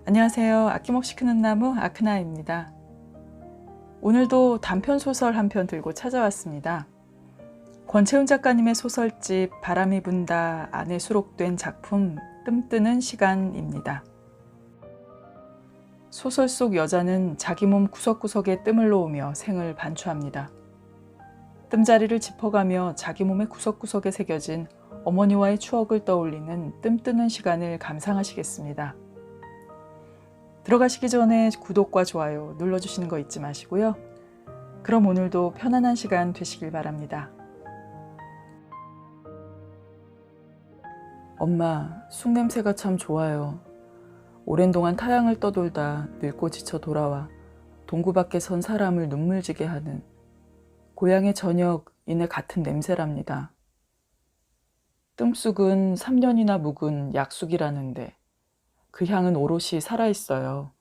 안녕하세요. 아낌없이 크는 나무 아크나입니다. 오늘도 단편소설 한 편 들고 찾아왔습니다. 권채훈 작가님의 소설집 바람이 분다 안에 수록된 작품 뜸뜨는 시간입니다. 소설 속 여자는 자기 몸 구석구석에 뜸을 놓으며 생을 반추합니다. 뜸자리를 짚어가며 자기 몸의 구석구석에 새겨진 어머니와의 추억을 떠올리는 뜸뜨는 시간을 감상하시겠습니다. 들어가시기 전에 구독과 좋아요 눌러주시는 거 잊지 마시고요. 그럼 오늘도 편안한 시간 되시길 바랍니다. 엄마, 쑥냄새가 참 좋아요. 오랜 동안 타향을 떠돌다 늙고 지쳐 돌아와 동구 밖에 선 사람을 눈물지게 하는 고향의 저녁 이내 같은 냄새랍니다. 뜸쑥은 3년이나 묵은 약쑥이라는데 그 향은 오롯이 살아있어요.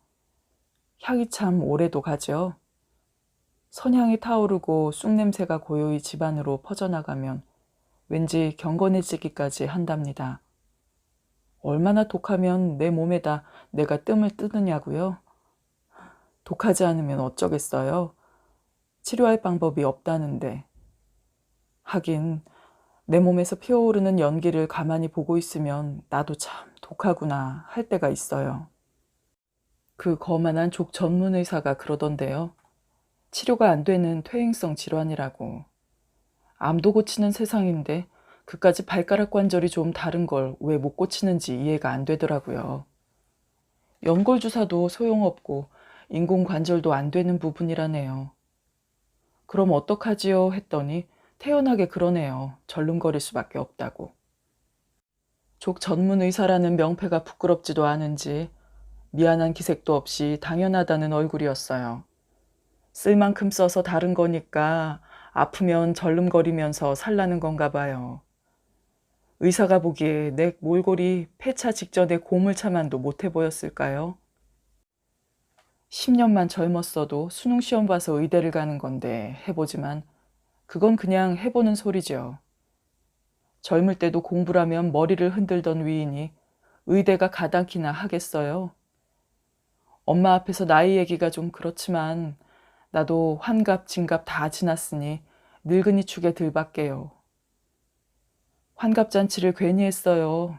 향이 참 오래도 가죠. 선향이 타오르고 쑥냄새가 고요히 집안으로 퍼져나가면 왠지 경건해지기까지 한답니다. 얼마나 독하면 내 몸에다 내가 뜸을 뜨느냐고요? 독하지 않으면 어쩌겠어요? 치료할 방법이 없다는데. 하긴 내 몸에서 피어오르는 연기를 가만히 보고 있으면 나도 참 독하구나 할 때가 있어요. 그 거만한 족 전문 의사가 그러던데요. 치료가 안 되는 퇴행성 질환이라고. 암도 고치는 세상인데 그까지 발가락 관절이 좀 다른 걸 왜 못 고치는지 이해가 안 되더라고요. 연골 주사도 소용없고 인공 관절도 안 되는 부분이라네요. 그럼 어떡하지요 했더니 태연하게 그러네요. 절름거릴 수밖에 없다고. 족 전문 의사라는 명패가 부끄럽지도 않은지 미안한 기색도 없이 당연하다는 얼굴이었어요. 쓸 만큼 써서 다른 거니까 아프면 절름거리면서 살라는 건가 봐요. 의사가 보기에 내 몰골이 폐차 직전에 고물차만도 못해 보였을까요? 10년만 젊었어도 수능 시험 봐서 의대를 가는 건데 해보지만 그건 그냥 해보는 소리죠. 젊을 때도 공부라면 머리를 흔들던 위인이 의대가 가당키나 하겠어요? 엄마 앞에서 나이 얘기가 좀 그렇지만 나도 환갑, 진갑 다 지났으니 늙은이 축에 들밖에요. 환갑잔치를 괜히 했어요.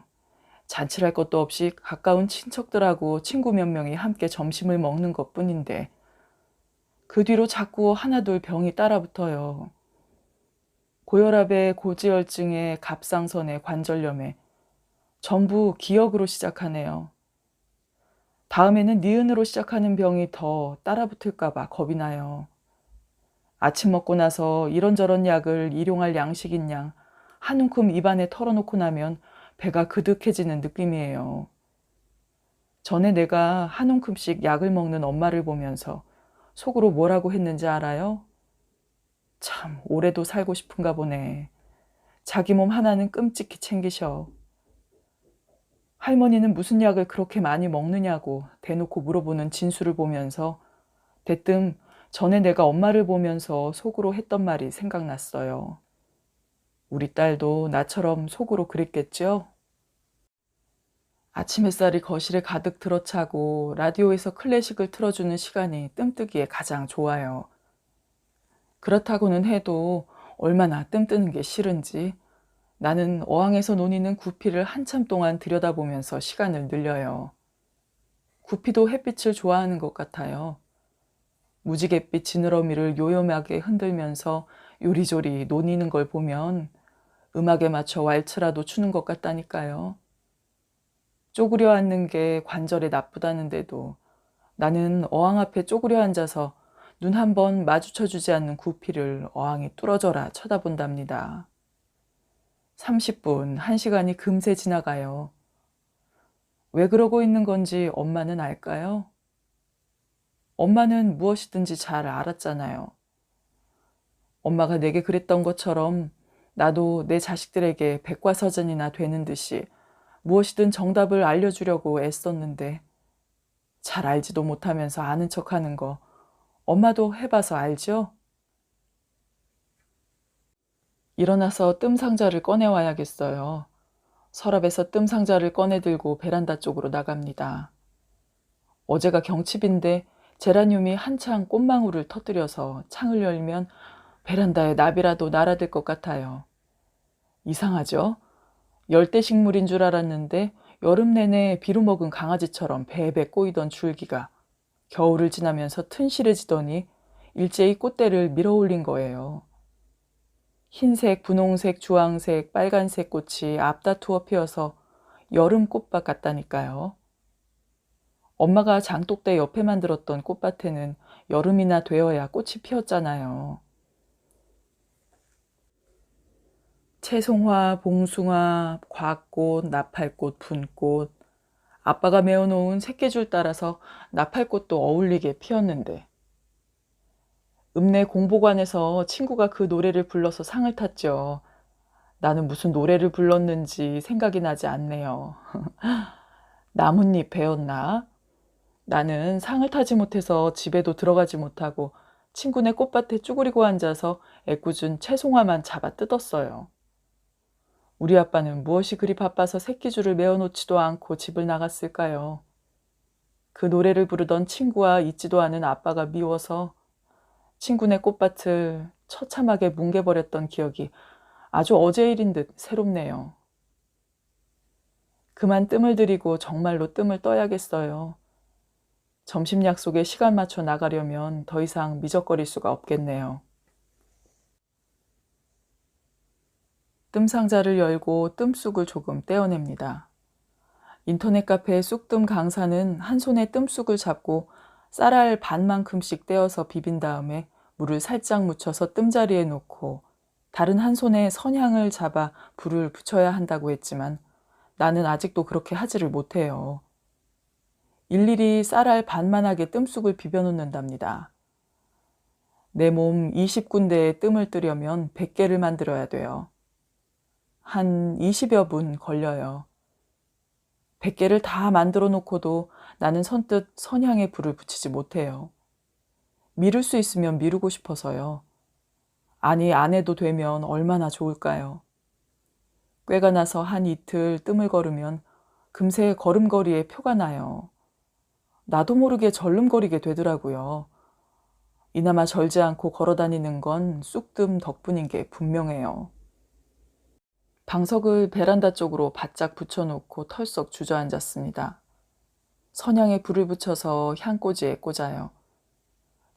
잔치할 것도 없이 가까운 친척들하고 친구 몇 명이 함께 점심을 먹는 것뿐인데 그 뒤로 자꾸 하나둘 병이 따라붙어요. 고혈압에 고지혈증에 갑상선에 관절염에 전부 기억으로 시작하네요. 다음에는 니은으로 시작하는 병이 더 따라붙을까 봐 겁이 나요. 아침 먹고 나서 이런저런 약을 일용할 양식인 양 한 움큼 입안에 털어놓고 나면 배가 그득해지는 느낌이에요. 전에 내가 한 움큼씩 약을 먹는 엄마를 보면서 속으로 뭐라고 했는지 알아요? 참 오래도 살고 싶은가 보네. 자기 몸 하나는 끔찍히 챙기셔. 할머니는 무슨 약을 그렇게 많이 먹느냐고 대놓고 물어보는 진수를 보면서 대뜸 전에 내가 엄마를 보면서 속으로 했던 말이 생각났어요. 우리 딸도 나처럼 속으로 그랬겠죠? 아침 햇살이 거실에 가득 들어차고 라디오에서 클래식을 틀어주는 시간이 뜸뜨기에 가장 좋아요. 그렇다고는 해도 얼마나 뜸뜨는 게 싫은지 나는 어항에서 논이는 구피를 한참 동안 들여다보면서 시간을 늘려요. 구피도 햇빛을 좋아하는 것 같아요. 무지갯빛 지느러미를 요염하게 흔들면서 요리조리 논이는 걸 보면 음악에 맞춰 왈츠라도 추는 것 같다니까요. 쪼그려 앉는 게 관절에 나쁘다는데도 나는 어항 앞에 쪼그려 앉아서 눈 한 번 마주쳐주지 않는 구피를 어항이 뚫어져라 쳐다본답니다. 30분, 1시간이 금세 지나가요. 왜 그러고 있는 건지 엄마는 알까요? 엄마는 무엇이든지 잘 알았잖아요. 엄마가 내게 그랬던 것처럼 나도 내 자식들에게 백과사전이나 되는 듯이 무엇이든 정답을 알려주려고 애썼는데 잘 알지도 못하면서 아는 척하는 거 엄마도 해봐서 알죠? 일어나서 뜸 상자를 꺼내와야겠어요. 서랍에서 뜸 상자를 꺼내 들고 베란다 쪽으로 나갑니다. 어제가 경칩인데 제라늄이 한창 꽃망울을 터뜨려서 창을 열면 베란다에 나비라도 날아들 것 같아요. 이상하죠? 열대식물인 줄 알았는데 여름 내내 비루 먹은 강아지처럼 베베 꼬이던 줄기가 겨울을 지나면서 튼실해지더니 일제히 꽃대를 밀어올린 거예요. 흰색, 분홍색, 주황색, 빨간색 꽃이 앞다투어 피어서 여름 꽃밭 같다니까요. 엄마가 장독대 옆에 만들었던 꽃밭에는 여름이나 되어야 꽃이 피었잖아요. 채송화, 봉숭아, 곽꽃, 나팔꽃, 분꽃. 아빠가 메어놓은 새끼줄 따라서 나팔꽃도 어울리게 피었는데. 읍내 공보관에서 친구가 그 노래를 불러서 상을 탔죠. 나는 무슨 노래를 불렀는지 생각이 나지 않네요. 나뭇잎 배웠나? 나는 상을 타지 못해서 집에도 들어가지 못하고 친구네 꽃밭에 쭈그리고 앉아서 애꿎은 채송화만 잡아 뜯었어요. 우리 아빠는 무엇이 그리 바빠서 새끼줄을 메어놓지도 않고 집을 나갔을까요? 그 노래를 부르던 친구와 있지도 않은 아빠가 미워서 친구네 꽃밭을 처참하게 뭉개버렸던 기억이 아주 어제 일인 듯 새롭네요. 그만 뜸을 들이고 정말로 뜸을 떠야겠어요. 점심 약속에 시간 맞춰 나가려면 더 이상 미적거릴 수가 없겠네요. 뜸 상자를 열고 뜸쑥을 조금 떼어냅니다. 인터넷 카페 쑥뜸 강사는 한 손에 뜸쑥을 잡고 쌀알 반만큼씩 떼어서 비빈 다음에 물을 살짝 묻혀서 뜸자리에 놓고 다른 한 손에 선향을 잡아 불을 붙여야 한다고 했지만 나는 아직도 그렇게 하지를 못해요. 일일이 쌀알 반만하게 뜸쑥을 비벼놓는답니다. 내 몸 20군데에 뜸을 뜨려면 100개를 만들어야 돼요. 한 20여 분 걸려요. 100개를 다 만들어 놓고도 나는 선뜻 선향에 불을 붙이지 못해요. 미룰 수 있으면 미루고 싶어서요. 아니, 안 해도 되면 얼마나 좋을까요? 꾀가 나서 한 이틀 뜸을 걸으면 금세 걸음걸이에 표가 나요. 나도 모르게 절름거리게 되더라고요. 이나마 절지 않고 걸어다니는 건 쑥뜸 덕분인 게 분명해요. 방석을 베란다 쪽으로 바짝 붙여놓고 털썩 주저앉았습니다. 선향에 불을 붙여서 향꽂이에 꽂아요.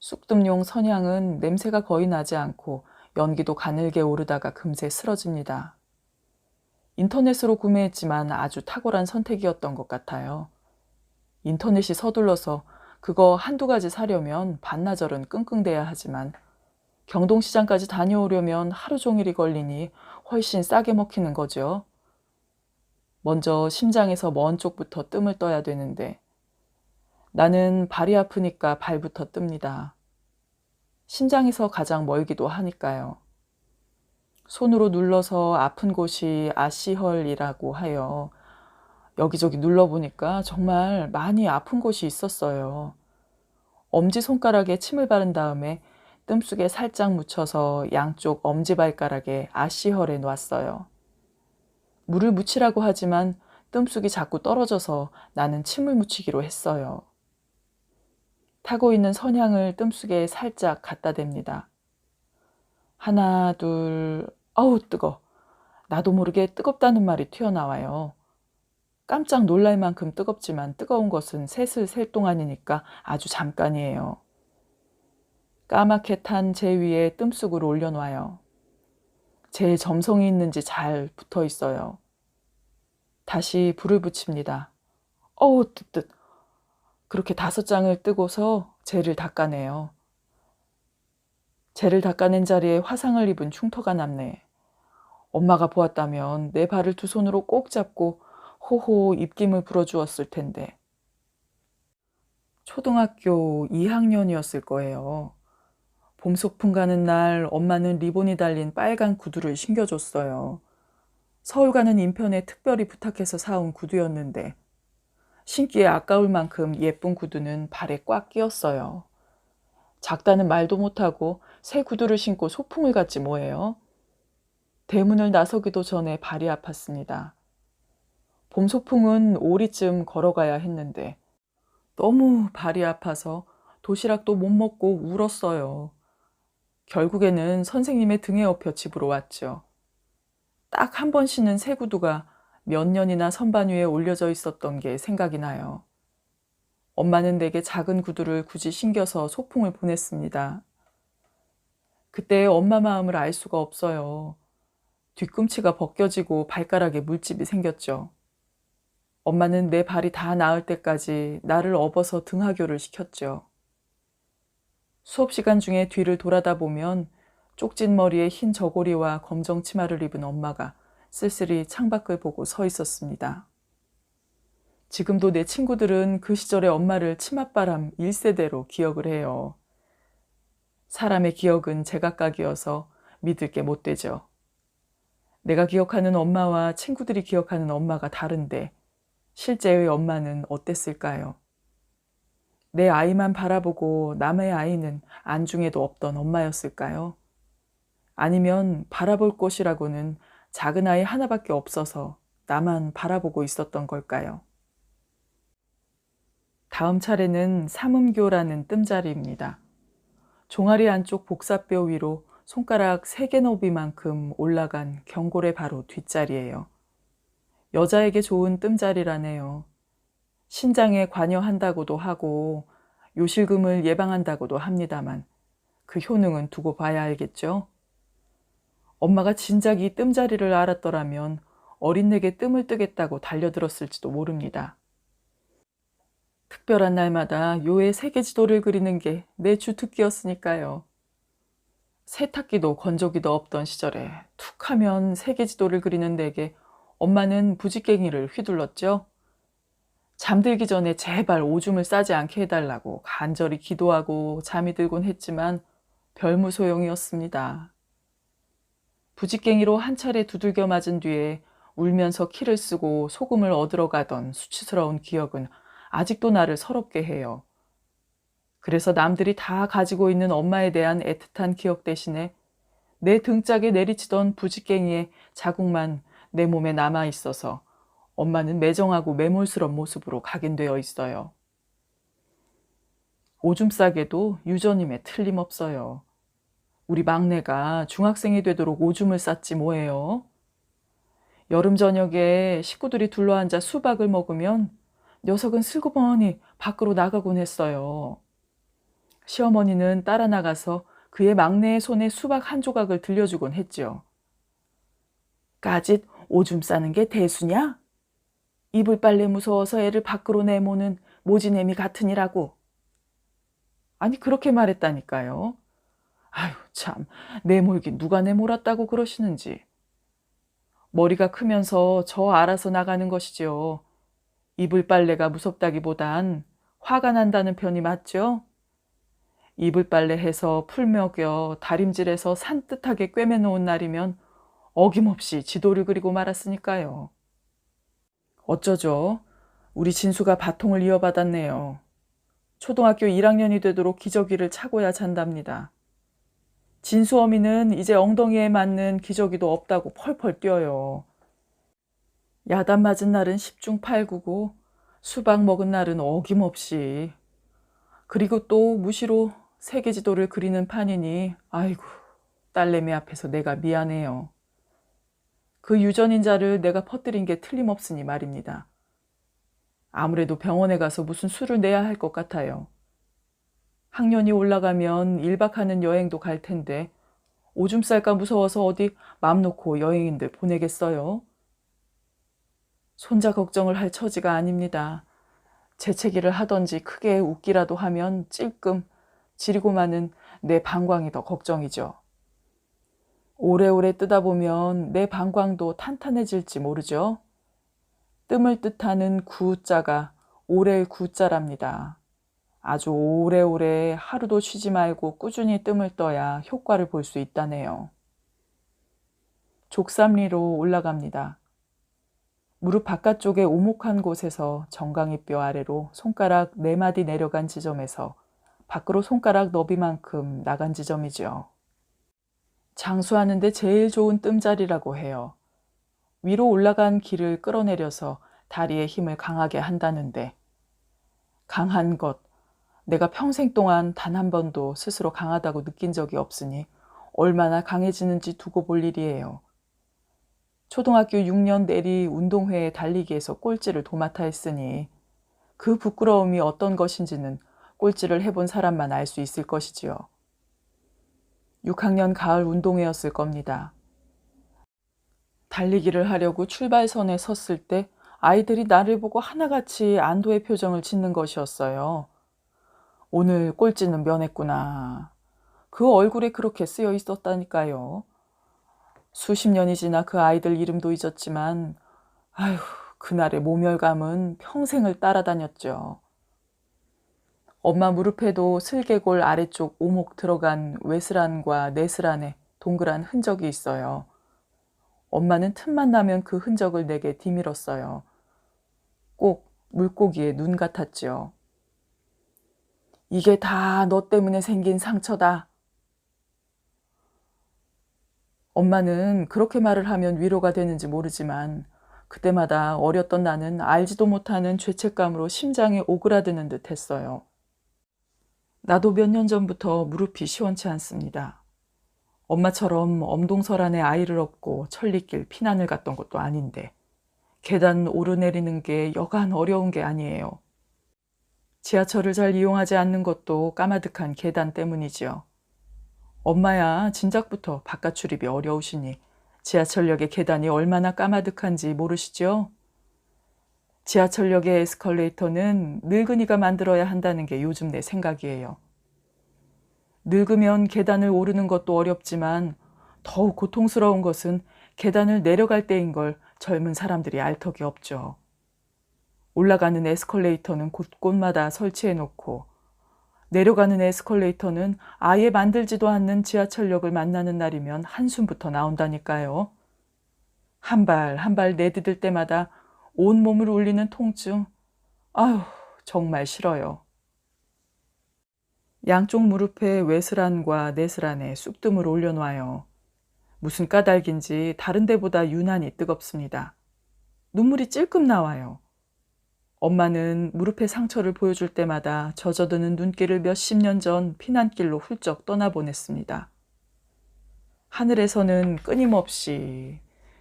쑥뜸용 선향은 냄새가 거의 나지 않고 연기도 가늘게 오르다가 금세 쓰러집니다. 인터넷으로 구매했지만 아주 탁월한 선택이었던 것 같아요. 인터넷이 서둘러서 그거 한두 가지 사려면 반나절은 끙끙대야 하지만 경동시장까지 다녀오려면 하루 종일이 걸리니 훨씬 싸게 먹히는 거죠. 먼저 심장에서 먼 쪽부터 뜸을 떠야 되는데 나는 발이 아프니까 발부터 뜹니다. 심장에서 가장 멀기도 하니까요. 손으로 눌러서 아픈 곳이 아시헐이라고 하여 여기저기 눌러보니까 정말 많이 아픈 곳이 있었어요. 엄지손가락에 침을 바른 다음에 뜸속에 살짝 묻혀서 양쪽 엄지발가락에 아시헐에 놨어요. 물을 묻히라고 하지만 뜸속이 자꾸 떨어져서 나는 침을 묻히기로 했어요. 타고 있는 선향을 뜸속에 살짝 갖다 댑니다. 하나, 둘, 아우 뜨거. 나도 모르게 뜨겁다는 말이 튀어나와요. 깜짝 놀랄 만큼 뜨겁지만 뜨거운 것은 셋을 셀 동안이니까 아주 잠깐이에요. 까맣게 탄 재 위에 뜸쑥을 올려놔요. 제 점성이 있는지 잘 붙어 있어요. 다시 불을 붙입니다. 어우 뜨뜻. 그렇게 5장을 뜨고서 재를 닦아내요. 재를 닦아낸 자리에 화상을 입은 흉터가 남네. 엄마가 보았다면 내 발을 두 손으로 꼭 잡고 호호 입김을 불어주었을 텐데. 초등학교 2학년이었을 거예요. 봄 소풍 가는 날 엄마는 리본이 달린 빨간 구두를 신겨줬어요. 서울 가는 인편에 특별히 부탁해서 사온 구두였는데 신기에 아까울 만큼 예쁜 구두는 발에 꽉 끼었어요. 작다는 말도 못하고 새 구두를 신고 소풍을 갔지 뭐예요. 대문을 나서기도 전에 발이 아팠습니다. 봄 소풍은 오리쯤 걸어가야 했는데 너무 발이 아파서 도시락도 못 먹고 울었어요. 결국에는 선생님의 등에 업혀 집으로 왔죠. 딱 한 번 신은 새 구두가 몇 년이나 선반 위에 올려져 있었던 게 생각이 나요. 엄마는 내게 작은 구두를 굳이 신겨서 소풍을 보냈습니다. 그때의 엄마 마음을 알 수가 없어요. 뒤꿈치가 벗겨지고 발가락에 물집이 생겼죠. 엄마는 내 발이 다 나을 때까지 나를 업어서 등하교를 시켰죠. 수업 시간 중에 뒤를 돌아다 보면 쪽진 머리에 흰 저고리와 검정 치마를 입은 엄마가 쓸쓸히 창밖을 보고 서 있었습니다. 지금도 내 친구들은 그 시절의 엄마를 치맛바람 1세대로 기억을 해요. 사람의 기억은 제각각이어서 믿을 게 못 되죠. 내가 기억하는 엄마와 친구들이 기억하는 엄마가 다른데 실제의 엄마는 어땠을까요? 내 아이만 바라보고 남의 아이는 안중에도 없던 엄마였을까요? 아니면 바라볼 곳이라고는 작은 아이 하나밖에 없어서 나만 바라보고 있었던 걸까요? 다음 차례는 삼음교라는 뜸자리입니다. 종아리 안쪽 복사뼈 위로 손가락 3개 너비만큼 올라간 경골의 바로 뒷자리예요. 여자에게 좋은 뜸자리라네요. 신장에 관여한다고도 하고 요실금을 예방한다고도 합니다만 그 효능은 두고 봐야 알겠죠? 엄마가 진작 이 뜸자리를 알았더라면 어린 내게 뜸을 뜨겠다고 달려들었을지도 모릅니다. 특별한 날마다 요의 세계지도를 그리는 게 내 주특기였으니까요. 세탁기도 건조기도 없던 시절에 툭 하면 세계지도를 그리는 내게 엄마는 부지깽이를 휘둘렀죠. 잠들기 전에 제발 오줌을 싸지 않게 해달라고 간절히 기도하고 잠이 들곤 했지만 별무소용이었습니다. 부지깽이로 한 차례 두들겨 맞은 뒤에 울면서 키를 쓰고 소금을 얻으러 가던 수치스러운 기억은 아직도 나를 서럽게 해요. 그래서 남들이 다 가지고 있는 엄마에 대한 애틋한 기억 대신에 내 등짝에 내리치던 부지깽이의 자국만 내 몸에 남아 있어서 엄마는 매정하고 매몰스러운 모습으로 각인되어 있어요. 오줌 싸개도 유전임에 틀림없어요. 우리 막내가 중학생이 되도록 오줌을 쌌지 뭐예요. 여름 저녁에 식구들이 둘러앉아 수박을 먹으면 녀석은 슬그머니 밖으로 나가곤 했어요. 시어머니는 따라 나가서 그의 막내의 손에 수박 한 조각을 들려주곤 했죠. 까짓 오줌 싸는 게 대수냐? 이불 빨래 무서워서 애를 밖으로 내모는 모지내미 같으니라고. 아니 그렇게 말했다니까요. 아유 참, 내몰긴 누가 내몰았다고 그러시는지. 머리가 크면서 저 알아서 나가는 것이지요. 이불 빨래가 무섭다기보단 화가 난다는 편이 맞죠? 이불 빨래해서 풀 먹여 다림질해서 산뜻하게 꿰매놓은 날이면 어김없이 지도를 그리고 말았으니까요. 어쩌죠? 우리 진수가 바통을 이어받았네요. 초등학교 1학년이 되도록 기저귀를 차고야 잔답니다. 진수 어미는 이제 엉덩이에 맞는 기저귀도 없다고 펄펄 뛰어요. 야단 맞은 날은 10중 8구고 수박 먹은 날은 어김없이. 그리고 또 무시로 세계지도를 그리는 판이니 아이고 딸내미 앞에서 내가 미안해요. 그 유전인자를 내가 퍼뜨린 게 틀림없으니 말입니다. 아무래도 병원에 가서 무슨 수를 내야 할 것 같아요. 학년이 올라가면 1박 하는 여행도 갈 텐데 오줌 쌀까 무서워서 어디 맘 놓고 여행인들 보내겠어요? 손자 걱정을 할 처지가 아닙니다. 재채기를 하던지 크게 웃기라도 하면 찔끔 지리고 마는 내 방광이 더 걱정이죠. 오래오래 뜨다 보면 내 방광도 탄탄해질지 모르죠. 뜸을 뜻하는 구자가 오래의 구자랍니다. 아주 오래오래 하루도 쉬지 말고 꾸준히 뜸을 떠야 효과를 볼 수 있다네요. 족삼리로 올라갑니다. 무릎 바깥쪽에 오목한 곳에서 정강이뼈 아래로 손가락 4마디 내려간 지점에서 밖으로 손가락 너비만큼 나간 지점이죠. 장수하는데 제일 좋은 뜸자리라고 해요. 위로 올라간 기를 끌어내려서 다리의 힘을 강하게 한다는데 강한 것, 내가 평생 동안 단 한 번도 스스로 강하다고 느낀 적이 없으니 얼마나 강해지는지 두고 볼 일이에요. 초등학교 6년 내리 운동회에 달리기에서 꼴찌를 도맡아 했으니 그 부끄러움이 어떤 것인지는 꼴찌를 해본 사람만 알 수 있을 것이지요. 6학년 가을 운동회였을 겁니다. 달리기를 하려고 출발선에 섰을 때 아이들이 나를 보고 하나같이 안도의 표정을 짓는 것이었어요. 오늘 꼴찌는 면했구나. 그 얼굴에 그렇게 쓰여 있었다니까요. 수십 년이 지나 그 아이들 이름도 잊었지만 아휴, 그날의 모멸감은 평생을 따라다녔죠. 엄마 무릎에도 슬개골 아래쪽 오목 들어간 외스란과 내스란에 동그란 흔적이 있어요. 엄마는 틈만 나면 그 흔적을 내게 디밀었어요. 꼭 물고기의 눈 같았지요. 이게 다 너 때문에 생긴 상처다. 엄마는 그렇게 말을 하면 위로가 되는지 모르지만 그때마다 어렸던 나는 알지도 못하는 죄책감으로 심장이 오그라드는 듯 했어요. 나도 몇 년 전부터 무릎이 시원치 않습니다. 엄마처럼 엄동설안에 아이를 업고 천리길 피난을 갔던 것도 아닌데 계단 오르내리는 게 여간 어려운 게 아니에요. 지하철을 잘 이용하지 않는 것도 까마득한 계단 때문이지요. 엄마야 진작부터 바깥 출입이 어려우시니 지하철역의 계단이 얼마나 까마득한지 모르시죠? 지하철역의 에스컬레이터는 늙은이가 만들어야 한다는 게 요즘 내 생각이에요. 늙으면 계단을 오르는 것도 어렵지만 더욱 고통스러운 것은 계단을 내려갈 때인 걸 젊은 사람들이 알 턱이 없죠. 올라가는 에스컬레이터는 곳곳마다 설치해 놓고 내려가는 에스컬레이터는 아예 만들지도 않는 지하철역을 만나는 날이면 한숨부터 나온다니까요. 한 발 한 발 내디딜 때마다 온몸을 울리는 통증. 아휴, 정말 싫어요. 양쪽 무릎에 외스란과 내스란에 쑥뜸을 올려놔요. 무슨 까닭인지 다른 데보다 유난히 뜨겁습니다. 눈물이 찔끔 나와요. 엄마는 무릎의 상처를 보여줄 때마다 젖어드는 눈길을 몇십 년 전 피난길로 훌쩍 떠나보냈습니다. 하늘에서는 끊임없이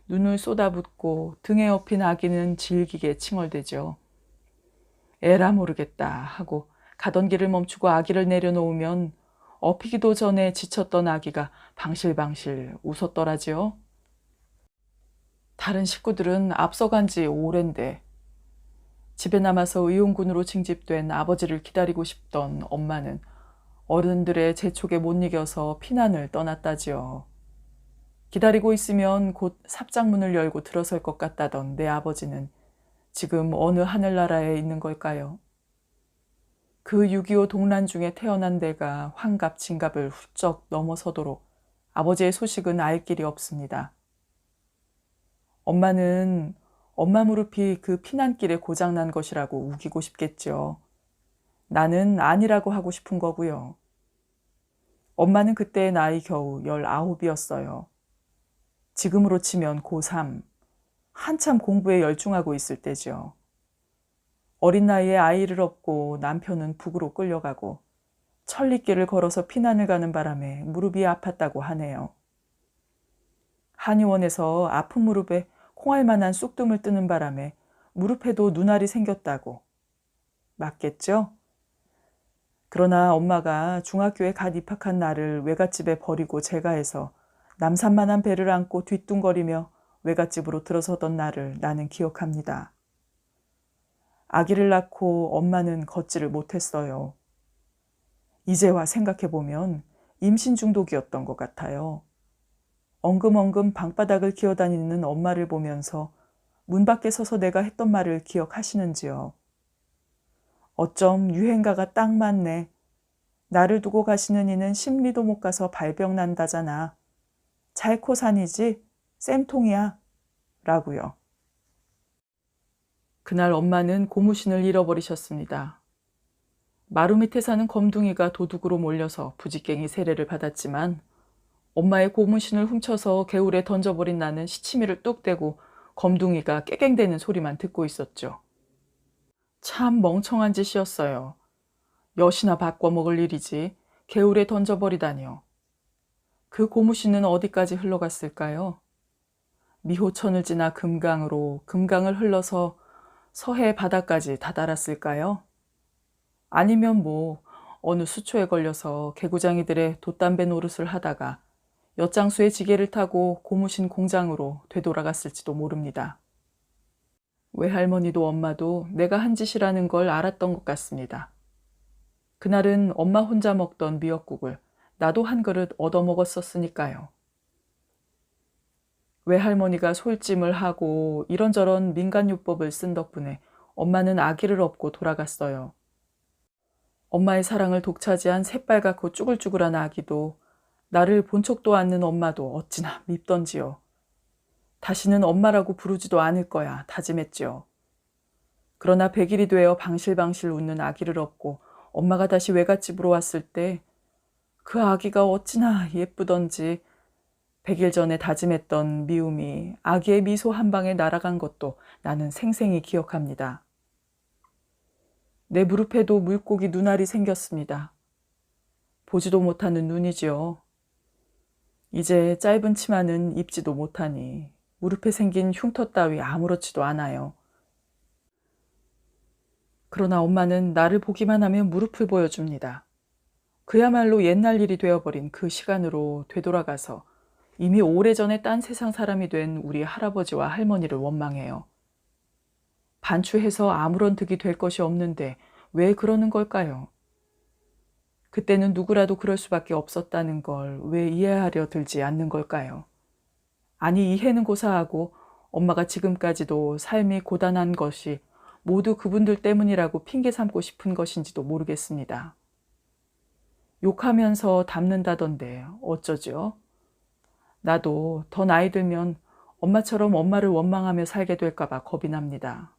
눈을 쏟아붓고 등에 업힌 아기는 질기게 칭얼대죠. 에라 모르겠다 하고 가던 길을 멈추고 아기를 내려놓으면 업히기도 전에 지쳤던 아기가 방실방실 웃었더라지요. 다른 식구들은 앞서간 지 오랜데 집에 남아서 의용군으로 징집된 아버지를 기다리고 싶던 엄마는 어른들의 재촉에 못 이겨서 피난을 떠났다지요. 기다리고 있으면 곧 삽장문을 열고 들어설 것 같다던 내 아버지는 지금 어느 하늘나라에 있는 걸까요? 그 6.25 동란 중에 태어난 데가 환갑, 진갑을 훌쩍 넘어서도록 아버지의 소식은 알 길이 없습니다. 엄마는 엄마 무릎이 그 피난길에 고장난 것이라고 우기고 싶겠죠. 나는 아니라고 하고 싶은 거고요. 엄마는 그때 나이 겨우 19이었어요. 지금으로 치면 고3, 한참 공부에 열중하고 있을 때죠. 어린 나이에 아이를 업고 남편은 북으로 끌려가고 천리길을 걸어서 피난을 가는 바람에 무릎이 아팠다고 하네요. 한의원에서 아픈 무릎에 콩알만한 쑥뜸을 뜨는 바람에 무릎에도 눈알이 생겼다고. 맞겠죠? 그러나 엄마가 중학교에 갓 입학한 나를 외갓집에 버리고 제가해서 남산만한 배를 안고 뒤뚱거리며 외갓집으로 들어서던 날을 나는 기억합니다. 아기를 낳고 엄마는 걷지를 못했어요. 이제와 생각해보면 임신 중독이었던 것 같아요. 엉금엉금 방바닥을 기어다니는 엄마를 보면서 문 밖에 서서 내가 했던 말을 기억하시는지요? 어쩜 유행가가 딱 맞네. 나를 두고 가시는 이는 심리도 못 가서 발병 난다잖아. 잘코산이지 쌤통이야. 라고요. 그날 엄마는 고무신을 잃어버리셨습니다. 마루 밑에 사는 검둥이가 도둑으로 몰려서 부지깽이 세례를 받았지만 엄마의 고무신을 훔쳐서 개울에 던져버린 나는 시치미를 뚝 떼고 검둥이가 깨갱대는 소리만 듣고 있었죠. 참 멍청한 짓이었어요. 엿이나 바꿔 먹을 일이지 개울에 던져버리다니요. 그 고무신은 어디까지 흘러갔을까요? 미호천을 지나 금강으로 금강을 흘러서 서해 바다까지 다다랐을까요? 아니면 뭐 어느 수초에 걸려서 개구장이들의 돛담배 노릇을 하다가 엿장수의 지게를 타고 고무신 공장으로 되돌아갔을지도 모릅니다. 외할머니도 엄마도 내가 한 짓이라는 걸 알았던 것 같습니다. 그날은 엄마 혼자 먹던 미역국을 나도 한 그릇 얻어먹었었으니까요. 외할머니가 솔찜을 하고 이런저런 민간요법을 쓴 덕분에 엄마는 아기를 업고 돌아갔어요. 엄마의 사랑을 독차지한 새빨갛고 쭈글쭈글한 아기도 나를 본 척도 않는 엄마도 어찌나 밉던지요. 다시는 엄마라고 부르지도 않을 거야 다짐했지요. 그러나 100일이 되어 방실방실 웃는 아기를 업고 엄마가 다시 외갓집으로 왔을 때 그 아기가 어찌나 예쁘던지 100일 전에 다짐했던 미움이 아기의 미소 한 방에 날아간 것도 나는 생생히 기억합니다. 내 무릎에도 물고기 눈알이 생겼습니다. 보지도 못하는 눈이지요. 이제 짧은 치마는 입지도 못하니 무릎에 생긴 흉터 따위 아무렇지도 않아요. 그러나 엄마는 나를 보기만 하면 무릎을 보여줍니다. 그야말로 옛날 일이 되어버린 그 시간으로 되돌아가서 이미 오래전에 딴 세상 사람이 된 우리 할아버지와 할머니를 원망해요. 반추해서 아무런 득이 될 것이 없는데 왜 그러는 걸까요? 그때는 누구라도 그럴 수밖에 없었다는 걸 왜 이해하려 들지 않는 걸까요? 아니 이해는 고사하고 엄마가 지금까지도 삶이 고단한 것이 모두 그분들 때문이라고 핑계 삼고 싶은 것인지도 모르겠습니다. 욕하면서 닮는다던데 어쩌죠? 나도 더 나이 들면 엄마처럼 엄마를 원망하며 살게 될까 봐 겁이 납니다.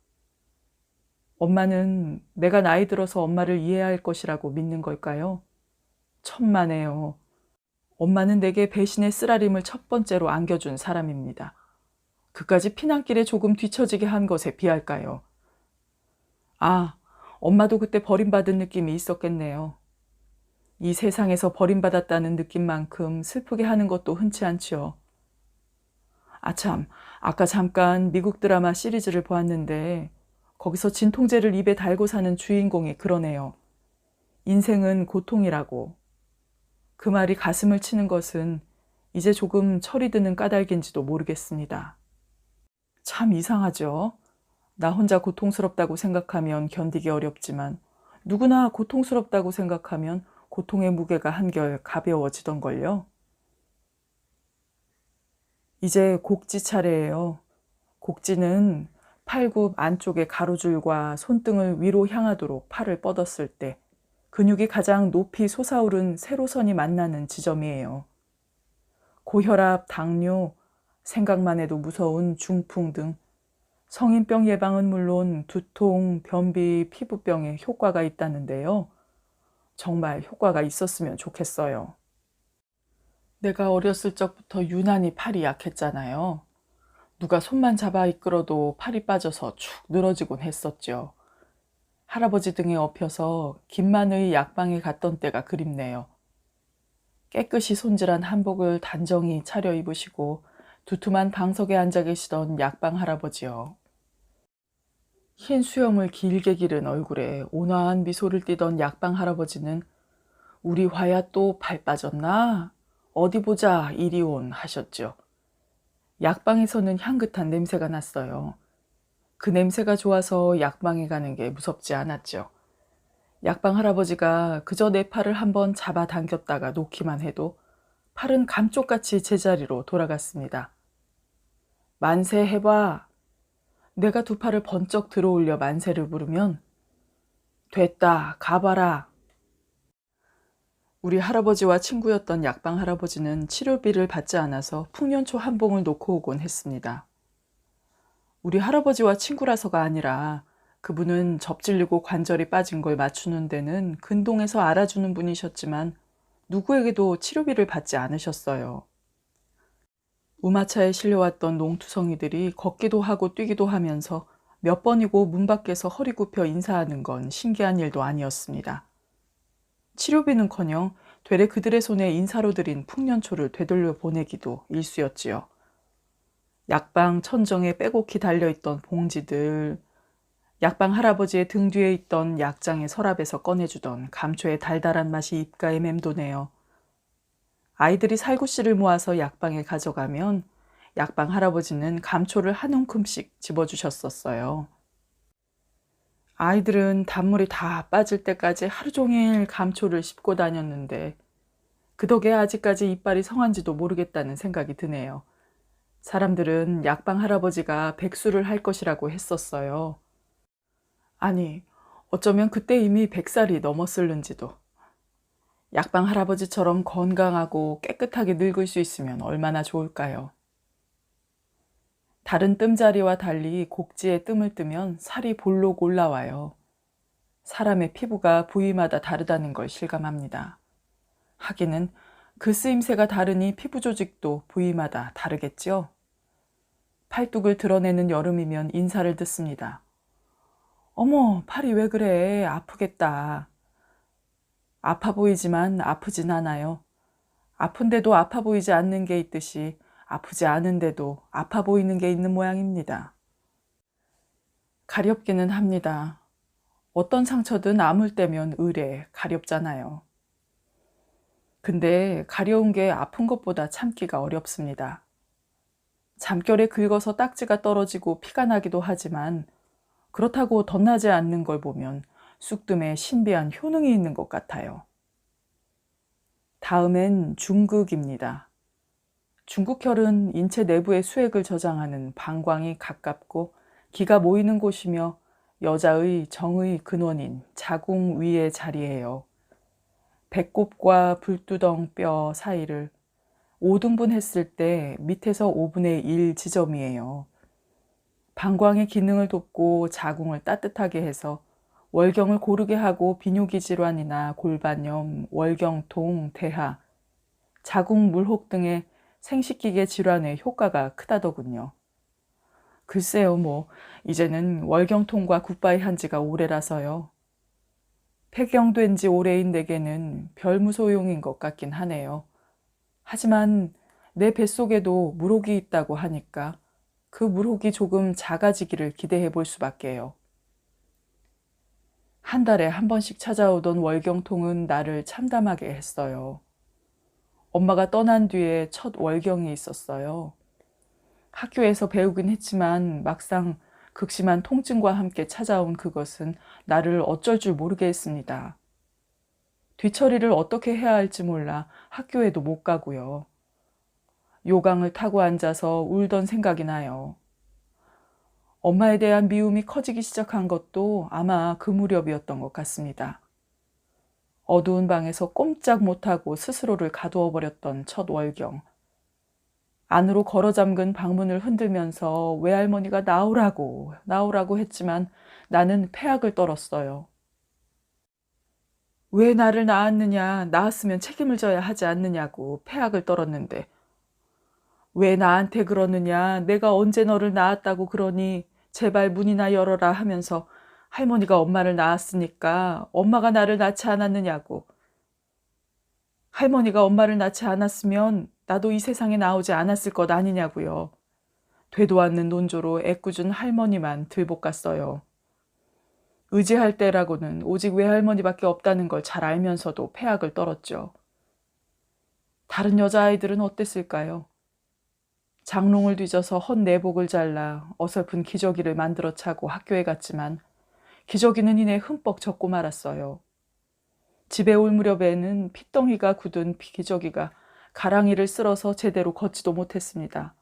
엄마는 내가 나이 들어서 엄마를 이해할 것이라고 믿는 걸까요? 천만에요. 엄마는 내게 배신의 쓰라림을 첫 번째로 안겨준 사람입니다. 그까지 피난길에 조금 뒤처지게 한 것에 비할까요? 아, 엄마도 그때 버림받은 느낌이 있었겠네요. 이 세상에서 버림받았다는 느낌만큼 슬프게 하는 것도 흔치 않지요. 아참, 아까 잠깐 미국 드라마 시리즈를 보았는데 거기서 진통제를 입에 달고 사는 주인공이 그러네요. 인생은 고통이라고. 그 말이 가슴을 치는 것은 이제 조금 철이 드는 까닭인지도 모르겠습니다. 참 이상하죠? 나 혼자 고통스럽다고 생각하면 견디기 어렵지만 누구나 고통스럽다고 생각하면 고통의 무게가 한결 가벼워지던걸요. 이제 곡지 차례예요. 곡지는 팔굽 안쪽의 가로줄과 손등을 위로 향하도록 팔을 뻗었을 때 근육이 가장 높이 솟아오른 세로선이 만나는 지점이에요. 고혈압, 당뇨, 생각만 해도 무서운 중풍 등 성인병 예방은 물론 두통, 변비, 피부병에 효과가 있다는데요. 정말 효과가 있었으면 좋겠어요. 내가 어렸을 적부터 유난히 팔이 약했잖아요. 누가 손만 잡아 이끌어도 팔이 빠져서 축 늘어지곤 했었죠. 할아버지 등에 업혀서 김만의 약방에 갔던 때가 그립네요. 깨끗이 손질한 한복을 단정히 차려 입으시고 두툼한 방석에 앉아 계시던 약방 할아버지요. 흰 수염을 길게 기른 얼굴에 온화한 미소를 띠던 약방 할아버지는 우리 화야 또 발 빠졌나? 어디 보자 이리 온 하셨죠. 약방에서는 향긋한 냄새가 났어요. 그 냄새가 좋아서 약방에 가는 게 무섭지 않았죠. 약방 할아버지가 그저 내 팔을 한번 잡아당겼다가 놓기만 해도 팔은 감쪽같이 제자리로 돌아갔습니다. 만세 해봐. 내가 두 팔을 번쩍 들어올려 만세를 부르면 됐다 가봐라. 우리 할아버지와 친구였던 약방 할아버지는 치료비를 받지 않아서 풍년초 한 봉을 놓고 오곤 했습니다. 우리 할아버지와 친구라서가 아니라 그분은 접질리고 관절이 빠진 걸 맞추는 데는 근동에서 알아주는 분이셨지만 누구에게도 치료비를 받지 않으셨어요. 우마차에 실려왔던 농투성이들이 걷기도 하고 뛰기도 하면서 몇 번이고 문 밖에서 허리 굽혀 인사하는 건 신기한 일도 아니었습니다. 치료비는커녕 되레 그들의 손에 인사로 드린 풍년초를 되돌려 보내기도 일쑤였지요. 약방 천정에 빼곡히 달려있던 봉지들, 약방 할아버지의 등 뒤에 있던 약장의 서랍에서 꺼내주던 감초의 달달한 맛이 입가에 맴도네요. 아이들이 살구씨를 모아서 약방에 가져가면 약방 할아버지는 감초를 한 움큼씩 집어주셨었어요. 아이들은 단물이 다 빠질 때까지 하루 종일 감초를 씹고 다녔는데 그 덕에 아직까지 이빨이 성한지도 모르겠다는 생각이 드네요. 사람들은 약방 할아버지가 백수를 할 것이라고 했었어요. 아니, 어쩌면 그때 이미 100살이 넘었을는지도. 약방 할아버지처럼 건강하고 깨끗하게 늙을 수 있으면 얼마나 좋을까요? 다른 뜸자리와 달리 곡지에 뜸을 뜨면 살이 볼록 올라와요. 사람의 피부가 부위마다 다르다는 걸 실감합니다. 하기는 그 쓰임새가 다르니 피부 조직도 부위마다 다르겠죠? 팔뚝을 드러내는 여름이면 인사를 듣습니다. 어머, 팔이 왜 그래? 아프겠다. 아파 보이지만 아프진 않아요. 아픈데도 아파 보이지 않는 게 있듯이 아프지 않은데도 아파 보이는 게 있는 모양입니다. 가렵기는 합니다. 어떤 상처든 아물 때면 의례 가렵잖아요. 근데 가려운 게 아픈 것보다 참기가 어렵습니다. 잠결에 긁어서 딱지가 떨어지고 피가 나기도 하지만 그렇다고 덧나지 않는 걸 보면 쑥뜸에 신비한 효능이 있는 것 같아요. 다음엔 중극입니다. 중극혈은 인체 내부의 수액을 저장하는 방광이 가깝고 기가 모이는 곳이며 여자의 정의 근원인 자궁 위에 자리해요. 배꼽과 불두덩 뼈 사이를 5등분 했을 때 밑에서 5분의 1 지점이에요. 방광의 기능을 돕고 자궁을 따뜻하게 해서 월경을 고르게 하고 비뇨기 질환이나 골반염, 월경통, 대하, 자궁 물혹 등의 생식기계 질환에 효과가 크다더군요. 글쎄요, 이제는 월경통과 굿바이 한 지가 오래라서요. 폐경된 지 오래인 내게는 별 무소용인 것 같긴 하네요. 하지만 내 뱃속에도 물혹이 있다고 하니까 그 물혹이 조금 작아지기를 기대해 볼 수밖에요. 한 달에 한 번씩 찾아오던 월경통은 나를 참담하게 했어요. 엄마가 떠난 뒤에 첫 월경이 있었어요. 학교에서 배우긴 했지만 막상 극심한 통증과 함께 찾아온 그것은 나를 어쩔 줄 모르게 했습니다. 뒤처리를 어떻게 해야 할지 몰라 학교에도 못 가고요. 요강을 타고 앉아서 울던 생각이 나요. 엄마에 대한 미움이 커지기 시작한 것도 아마 그 무렵이었던 것 같습니다. 어두운 방에서 꼼짝 못하고 스스로를 가두어 버렸던 첫 월경. 안으로 걸어 잠근 방문을 흔들면서 외할머니가 나오라고 했지만 나는 패악을 떨었어요. 왜 나를 낳았느냐, 낳았으면 책임을 져야 하지 않느냐고 패악을 떨었는데 왜 나한테 그러느냐, 내가 언제 너를 낳았다고 그러니 제발 문이나 열어라 하면서 할머니가 엄마를 낳았으니까 엄마가 나를 낳지 않았느냐고. 할머니가 엄마를 낳지 않았으면 나도 이 세상에 나오지 않았을 것 아니냐고요. 되도 않는 논조로 애꿎은 할머니만 들볶았어요. 의지할 때라고는 오직 외할머니밖에 없다는 걸 잘 알면서도 패악을 떨었죠. 다른 여자아이들은 어땠을까요? 장롱을 뒤져서 헌 내복을 잘라 어설픈 기저귀를 만들어 차고 학교에 갔지만 기저귀는 이내 흠뻑 젖고 말았어요. 집에 올 무렵에는 핏덩이가 굳은 기저귀가 가랑이를 쓸어서 제대로 걷지도 못했습니다.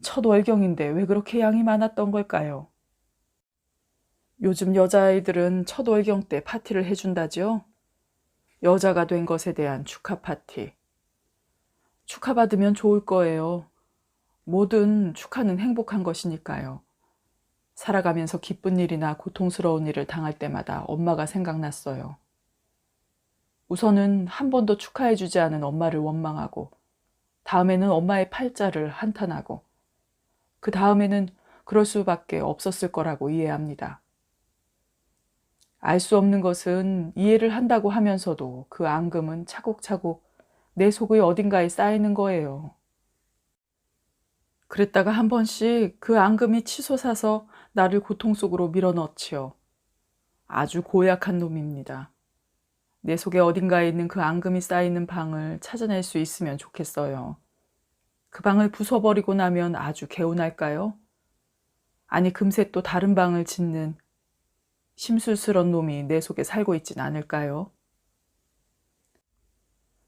첫 월경인데 왜 그렇게 양이 많았던 걸까요? 요즘 여자아이들은 첫 월경 때 파티를 해준다죠? 여자가 된 것에 대한 축하 파티. 축하받으면 좋을 거예요. 뭐든 축하는 행복한 것이니까요. 살아가면서 기쁜 일이나 고통스러운 일을 당할 때마다 엄마가 생각났어요. 우선은 한 번도 축하해주지 않은 엄마를 원망하고, 다음에는 엄마의 팔자를 한탄하고, 그 다음에는 그럴 수밖에 없었을 거라고 이해합니다. 알 수 없는 것은 이해를 한다고 하면서도 그 앙금은 차곡차곡 내 속의 어딘가에 쌓이는 거예요. 그랬다가 한 번씩 그 앙금이 치솟아서 나를 고통 속으로 밀어넣지요. 아주 고약한 놈입니다. 내 속에 어딘가에 있는 그 앙금이 쌓이는 방을 찾아낼 수 있으면 좋겠어요. 그 방을 부숴버리고 나면 아주 개운할까요? 아니 금세 또 다른 방을 짓는 심술스런 놈이 내 속에 살고 있진 않을까요?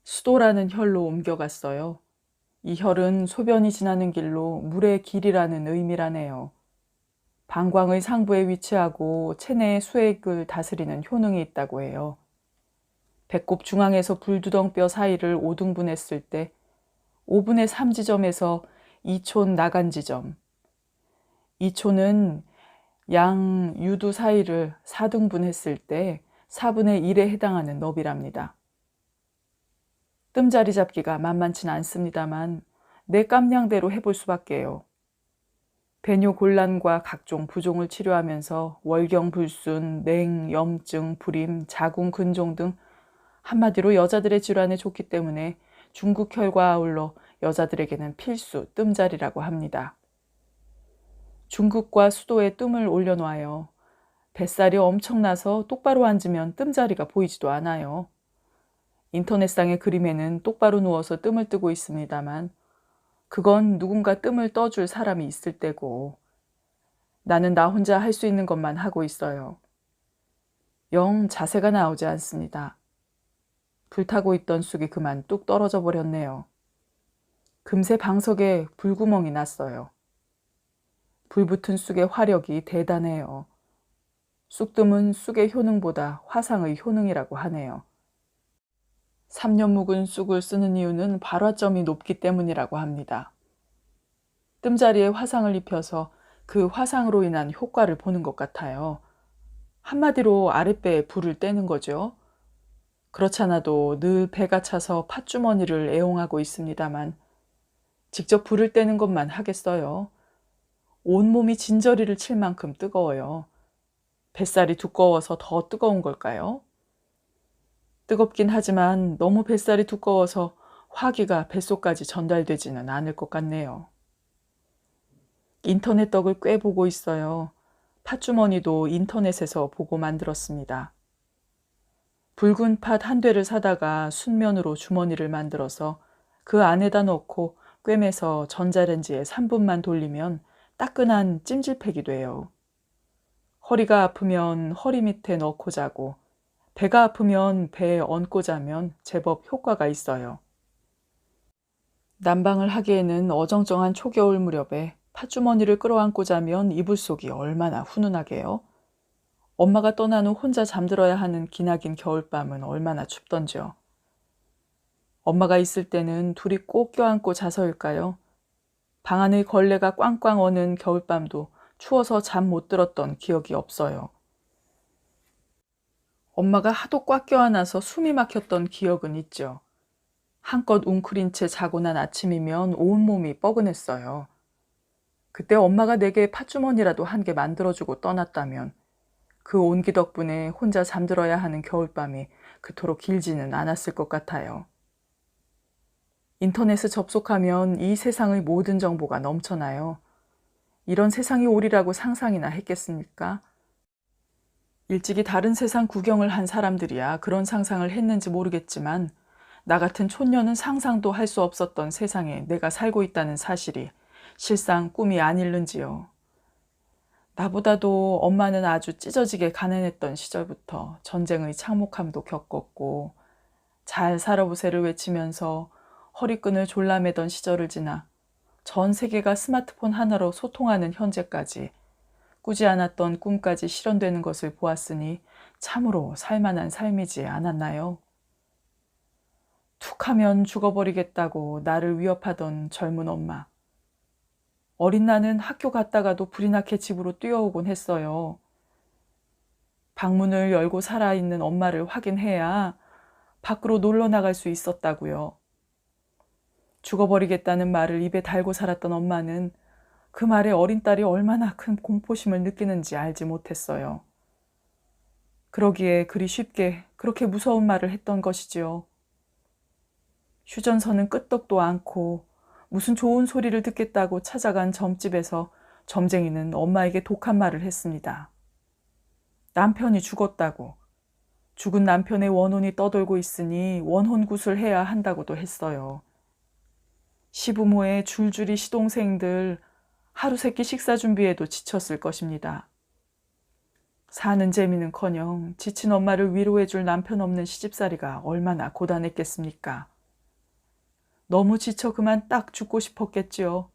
수도라는 혈로 옮겨갔어요. 이 혈은 소변이 지나는 길로 물의 길이라는 의미라네요. 방광의 상부에 위치하고 체내의 수액을 다스리는 효능이 있다고 해요. 배꼽 중앙에서 불두덩뼈 사이를 5등분했을 때 5분의 3 지점에서 2촌 나간 지점, 2촌은 양 유두 사이를 4등분했을 때 4분의 1에 해당하는 너비랍니다. 뜸자리 잡기가 만만치 않습니다만 내 깜냥대로 해볼 수밖에요. 배뇨 곤란과 각종 부종을 치료하면서 월경불순, 냉, 염증, 불임, 자궁, 근종 등 한마디로 여자들의 질환에 좋기 때문에 중국혈과 아울러 여자들에게는 필수 뜸자리라고 합니다. 중국과 수도에 뜸을 올려놓아요. 뱃살이 엄청나서 똑바로 앉으면 뜸자리가 보이지도 않아요. 인터넷상의 그림에는 똑바로 누워서 뜸을 뜨고 있습니다만 그건 누군가 뜸을 떠줄 사람이 있을 때고 나는 나 혼자 할 수 있는 것만 하고 있어요. 영 자세가 나오지 않습니다. 불타고 있던 쑥이 그만 뚝 떨어져 버렸네요. 금세 방석에 불구멍이 났어요. 불붙은 쑥의 화력이 대단해요. 쑥뜸은 쑥의 효능보다 화상의 효능이라고 하네요. 3년 묵은 쑥을 쓰는 이유는 발화점이 높기 때문이라고 합니다. 뜸자리에 화상을 입혀서 그 화상으로 인한 효과를 보는 것 같아요. 한마디로 아랫배에 불을 떼는 거죠. 그렇잖아도 늘 배가 차서 팥주머니를 애용하고 있습니다만 직접 불을 떼는 것만 하겠어요. 온몸이 진저리를 칠 만큼 뜨거워요. 뱃살이 두꺼워서 더 뜨거운 걸까요? 뜨겁긴 하지만 너무 뱃살이 두꺼워서 화기가 뱃속까지 전달되지는 않을 것 같네요. 인터넷 덕을 꽤 보고 있어요. 팥주머니도 인터넷에서 보고 만들었습니다. 붉은 팥 한 되를 사다가 순면으로 주머니를 만들어서 그 안에다 넣고 꿰매서 전자레인지에 3분만 돌리면 따끈한 찜질팩이 돼요. 허리가 아프면 허리 밑에 넣고 자고 배가 아프면 배에 얹고 자면 제법 효과가 있어요. 난방을 하기에는 어정쩡한 초겨울 무렵에 팥주머니를 끌어안고 자면 이불 속이 얼마나 훈훈하게요. 엄마가 떠난 후 혼자 잠들어야 하는 기나긴 겨울밤은 얼마나 춥던지요. 엄마가 있을 때는 둘이 꼭 껴안고 자서일까요? 방 안의 걸레가 꽝꽝 어는 겨울밤도 추워서 잠 못 들었던 기억이 없어요. 엄마가 하도 꽉 껴안아서 숨이 막혔던 기억은 있죠. 한껏 웅크린 채 자고 난 아침이면 온몸이 뻐근했어요. 그때 엄마가 내게 팥주머니라도 한 개 만들어주고 떠났다면 그 온기 덕분에 혼자 잠들어야 하는 겨울밤이 그토록 길지는 않았을 것 같아요. 인터넷에 접속하면 이 세상의 모든 정보가 넘쳐나요. 이런 세상이 오리라고 상상이나 했겠습니까? 일찍이 다른 세상 구경을 한 사람들이야 그런 상상을 했는지 모르겠지만 나 같은 촌년은 상상도 할 수 없었던 세상에 내가 살고 있다는 사실이 실상 꿈이 아닐는지요. 나보다도 엄마는 아주 찢어지게 가난했던 시절부터 전쟁의 참혹함도 겪었고 잘 살아보세를 외치면서 허리끈을 졸라매던 시절을 지나 전 세계가 스마트폰 하나로 소통하는 현재까지 꾸지 않았던 꿈까지 실현되는 것을 보았으니 참으로 살만한 삶이지 않았나요? 툭 하면 죽어버리겠다고 나를 위협하던 젊은 엄마. 어린 나는 학교 갔다가도 불이 나게 집으로 뛰어오곤 했어요. 방문을 열고 살아있는 엄마를 확인해야 밖으로 놀러 나갈 수 있었다고요. 죽어버리겠다는 말을 입에 달고 살았던 엄마는 그 말에 어린 딸이 얼마나 큰 공포심을 느끼는지 알지 못했어요. 그러기에 그리 쉽게 그렇게 무서운 말을 했던 것이지요. 휴전선은 끄떡도 않고 무슨 좋은 소리를 듣겠다고 찾아간 점집에서 점쟁이는 엄마에게 독한 말을 했습니다. 남편이 죽었다고, 죽은 남편의 원혼이 떠돌고 있으니 원혼굿을 해야 한다고도 했어요. 시부모의 줄줄이 시동생들 하루 세끼 식사 준비에도 지쳤을 것입니다. 사는 재미는커녕 지친 엄마를 위로해줄 남편 없는 시집살이가 얼마나 고단했겠습니까? 너무 지쳐 그만 딱 죽고 싶었겠지요.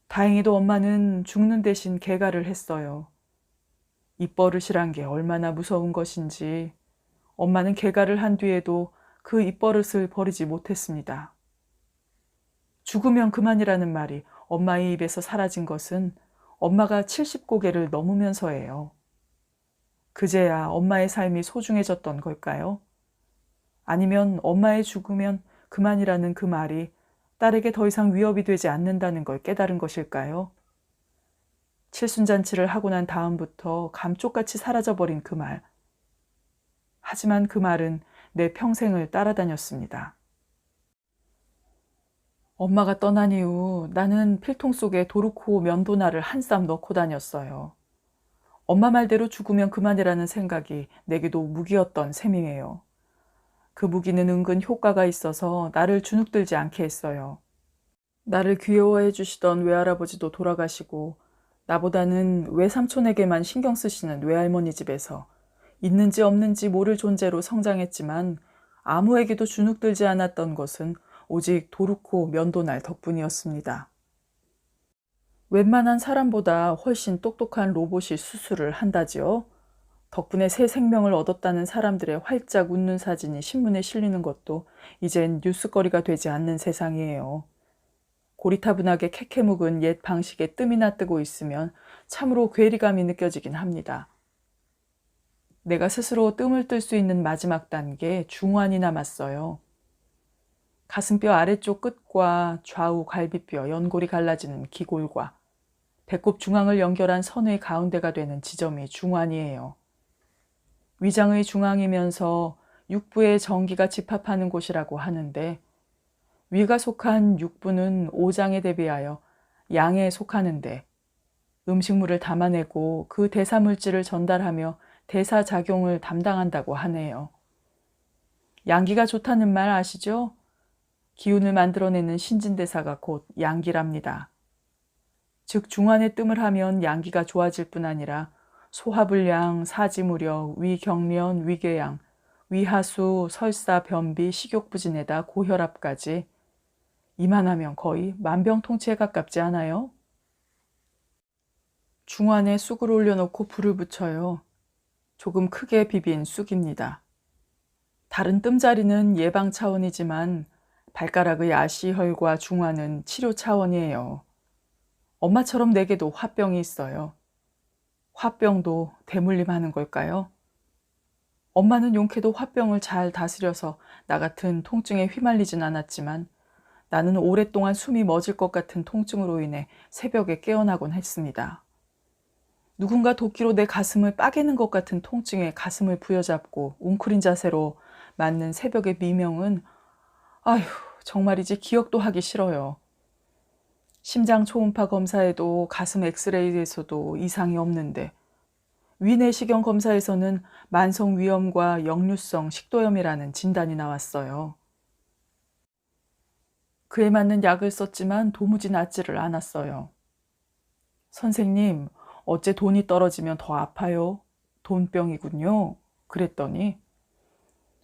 다행히도 엄마는 죽는 대신 개가를 했어요. 입버릇이란 게 얼마나 무서운 것인지 엄마는 개가를 한 뒤에도 그 입버릇을 버리지 못했습니다. 죽으면 그만이라는 말이 엄마의 입에서 사라진 것은 엄마가 70고개를 넘으면서예요. 그제야 엄마의 삶이 소중해졌던 걸까요? 아니면 엄마의 죽으면 그만이라는 그 말이 딸에게 더 이상 위협이 되지 않는다는 걸 깨달은 것일까요? 칠순잔치를 하고 난 다음부터 감쪽같이 사라져버린 그 말. 하지만 그 말은 내 평생을 따라다녔습니다. 엄마가 떠난 이후 나는 필통 속에 도르코 면도날을 한 쌈 넣고 다녔어요. 엄마 말대로 죽으면 그만이라는 생각이 내게도 무기였던 셈이에요. 그 무기는 은근 효과가 있어서 나를 주눅들지 않게 했어요. 나를 귀여워해 주시던 외할아버지도 돌아가시고 나보다는 외삼촌에게만 신경 쓰시는 외할머니 집에서 있는지 없는지 모를 존재로 성장했지만 아무에게도 주눅들지 않았던 것은 오직 도르코 면도날 덕분이었습니다. 웬만한 사람보다 훨씬 똑똑한 로봇이 수술을 한다지요. 덕분에 새 생명을 얻었다는 사람들의 활짝 웃는 사진이 신문에 실리는 것도 이젠 뉴스거리가 되지 않는 세상이에요. 고리타분하게 캐캐 묵은 옛 방식에 뜸이나 뜨고 있으면 참으로 괴리감이 느껴지긴 합니다. 내가 스스로 뜸을 뜰 수 있는 마지막 단계 중환이 남았어요. 가슴뼈 아래쪽 끝과 좌우 갈비뼈, 연골이 갈라지는 기골과 배꼽 중앙을 연결한 선의 가운데가 되는 지점이 중환이에요. 위장의 중앙이면서 육부의 정기가 집합하는 곳이라고 하는데 위가 속한 육부는 오장에 대비하여 양에 속하는데 음식물을 담아내고 그 대사물질을 전달하며 대사작용을 담당한다고 하네요. 양기가 좋다는 말 아시죠? 기운을 만들어내는 신진대사가 곧 양기랍니다. 즉 중환의 뜸을 하면 양기가 좋아질 뿐 아니라 소화불량, 사지무력, 위경련, 위궤양, 위하수, 설사, 변비, 식욕부진에다 고혈압까지 이만하면 거의 만병통치에 가깝지 않아요? 중환에 쑥을 올려놓고 불을 붙여요. 조금 크게 비빈 쑥입니다. 다른 뜸자리는 예방 차원이지만 발가락의 아시혈과 중환은 치료 차원이에요. 엄마처럼 내게도 화병이 있어요. 화병도 대물림하는 걸까요? 엄마는 용케도 화병을 잘 다스려서 나 같은 통증에 휘말리진 않았지만 나는 오랫동안 숨이 멎을 것 같은 통증으로 인해 새벽에 깨어나곤 했습니다. 누군가 도끼로 내 가슴을 빠개는 것 같은 통증에 가슴을 부여잡고 웅크린 자세로 맞는 새벽의 미명은 아휴 정말이지 기억도 하기 싫어요. 심장 초음파 검사에도 가슴 엑스레이에서도 이상이 없는데 위내시경 검사에서는 만성위염과 역류성 식도염이라는 진단이 나왔어요. 그에 맞는 약을 썼지만 도무지 낫지를 않았어요. 선생님, 어째 돈이 떨어지면 더 아파요? 돈병이군요. 그랬더니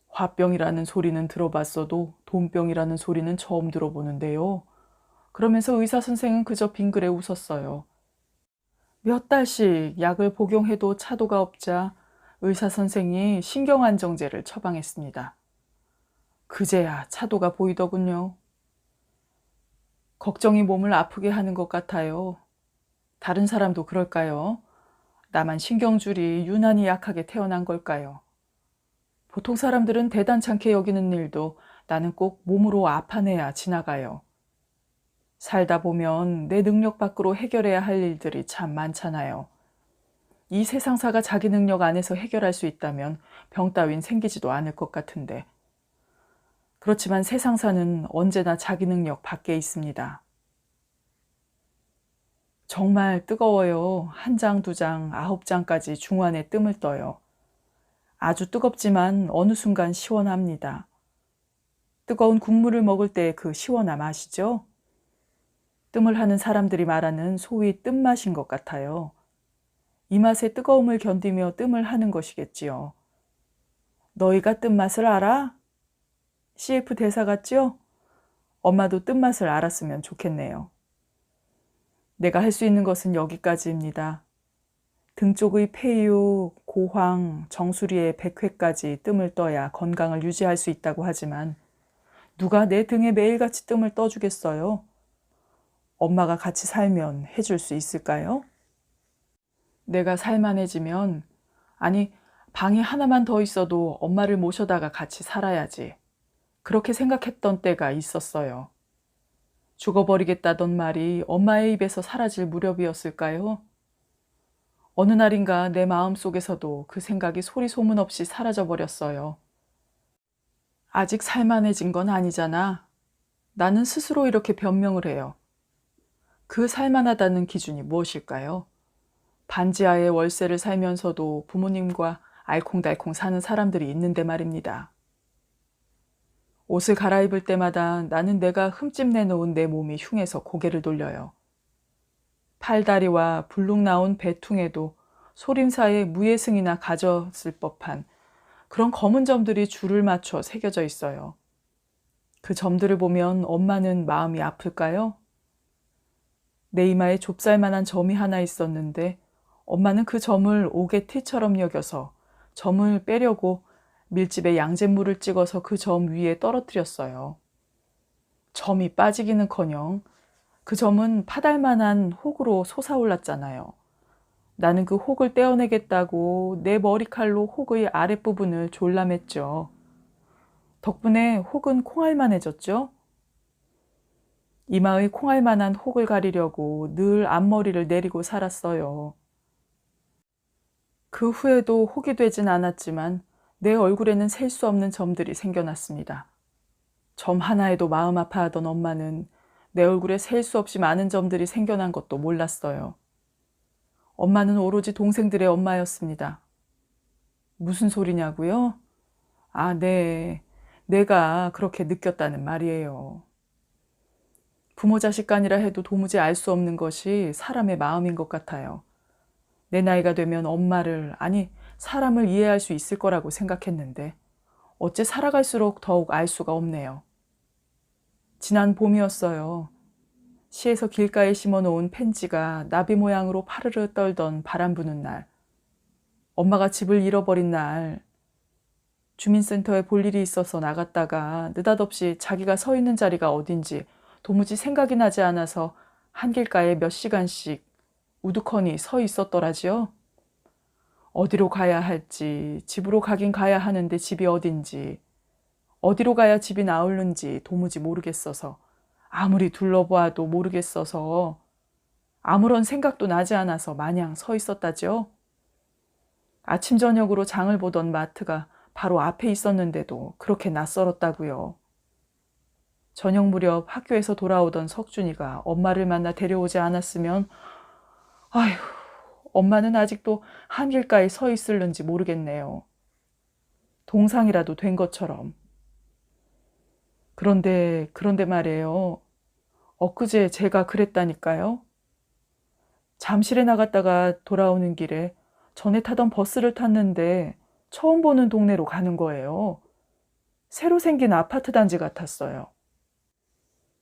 화병이라는 소리는 들어봤어도 돈병이라는 소리는 처음 들어보는데요. 그러면서 의사 선생은 그저 빙그레 웃었어요. 몇 달씩 약을 복용해도 차도가 없자 의사 선생이 신경안정제를 처방했습니다. 그제야 차도가 보이더군요. 걱정이 몸을 아프게 하는 것 같아요. 다른 사람도 그럴까요? 나만 신경줄이 유난히 약하게 태어난 걸까요? 보통 사람들은 대단찮게 여기는 일도 나는 꼭 몸으로 아파내야 지나가요. 살다 보면 내 능력 밖으로 해결해야 할 일들이 참 많잖아요. 이 세상사가 자기 능력 안에서 해결할 수 있다면 병 따윈 생기지도 않을 것 같은데. 그렇지만 세상사는 언제나 자기 능력 밖에 있습니다. 정말 뜨거워요. 한 장, 두 장, 9장까지 중환에 뜸을 떠요. 아주 뜨겁지만 어느 순간 시원합니다. 뜨거운 국물을 먹을 때 그 시원함 아시죠? 뜸을 하는 사람들이 말하는 소위 뜸맛인 것 같아요. 이 맛의 뜨거움을 견디며 뜸을 하는 것이겠지요. 너희가 뜸맛을 알아? CF 대사 같죠? 엄마도 뜸맛을 알았으면 좋겠네요. 내가 할 수 있는 것은 여기까지입니다. 등 쪽의 폐유, 고황, 정수리의 백회까지 뜸을 떠야 건강을 유지할 수 있다고 하지만 누가 내 등에 매일같이 뜸을 떠주겠어요? 엄마가 같이 살면 해줄 수 있을까요? 내가 살만해지면, 아니, 방이 하나만 더 있어도 엄마를 모셔다가 같이 살아야지. 그렇게 생각했던 때가 있었어요. 죽어버리겠다던 말이 엄마의 입에서 사라질 무렵이었을까요? 어느 날인가 내 마음속에서도 그 생각이 소리 소문 없이 사라져버렸어요. 아직 살만해진 건 아니잖아. 나는 스스로 이렇게 변명을 해요. 그 살만하다는 기준이 무엇일까요? 반지하에 월세를 살면서도 부모님과 알콩달콩 사는 사람들이 있는데 말입니다. 옷을 갈아입을 때마다 나는 내가 흠집 내놓은 내 몸이 흉해서 고개를 돌려요. 팔다리와 불룩 나온 배퉁에도 소림사에 무예승이나 가졌을 법한 그런 검은 점들이 줄을 맞춰 새겨져 있어요. 그 점들을 보면 엄마는 마음이 아플까요? 내 이마에 좁쌀만한 점이 하나 있었는데 엄마는 그 점을 오개티처럼 여겨서 점을 빼려고 밀집에 양잿물을 찍어서 그 점 위에 떨어뜨렸어요. 점이 빠지기는커녕 그 점은 파달만한 혹으로 솟아올랐잖아요. 나는 그 혹을 떼어내겠다고 내 머리칼로 혹의 아랫부분을 졸라맸죠. 덕분에 혹은 콩알만해졌죠. 이마의 콩알만한 혹을 가리려고 늘 앞머리를 내리고 살았어요. 그 후에도 혹이 되진 않았지만 내 얼굴에는 셀 수 없는 점들이 생겨났습니다. 점 하나에도 마음 아파하던 엄마는 내 얼굴에 셀 수 없이 많은 점들이 생겨난 것도 몰랐어요. 엄마는 오로지 동생들의 엄마였습니다. 무슨 소리냐고요? 아, 네. 내가 그렇게 느꼈다는 말이에요. 부모 자식 간이라 해도 도무지 알 수 없는 것이 사람의 마음인 것 같아요. 내 나이가 되면 엄마를, 아니 사람을 이해할 수 있을 거라고 생각했는데 어째 살아갈수록 더욱 알 수가 없네요. 지난 봄이었어요. 시에서 길가에 심어놓은 펜지가 나비 모양으로 파르르 떨던 바람 부는 날, 엄마가 집을 잃어버린 날, 주민센터에 볼 일이 있어서 나갔다가 느닷없이 자기가 서 있는 자리가 어딘지 도무지 생각이 나지 않아서 한길가에 몇 시간씩 우두커니 서 있었더라지요. 어디로 가야 할지, 집으로 가긴 가야 하는데 집이 어딘지, 어디로 가야 집이 나오는지 도무지 모르겠어서, 아무리 둘러보아도 모르겠어서, 아무런 생각도 나지 않아서 마냥 서 있었다죠. 아침 저녁으로 장을 보던 마트가 바로 앞에 있었는데도 그렇게 낯설었다고요. 저녁 무렵 학교에서 돌아오던 석준이가 엄마를 만나 데려오지 않았으면 아휴, 엄마는 아직도 한길가에 서 있을는지 모르겠네요. 동상이라도 된 것처럼. 그런데 말이에요. 엊그제 제가 그랬다니까요. 잠실에 나갔다가 돌아오는 길에 전에 타던 버스를 탔는데 처음 보는 동네로 가는 거예요. 새로 생긴 아파트 단지 같았어요.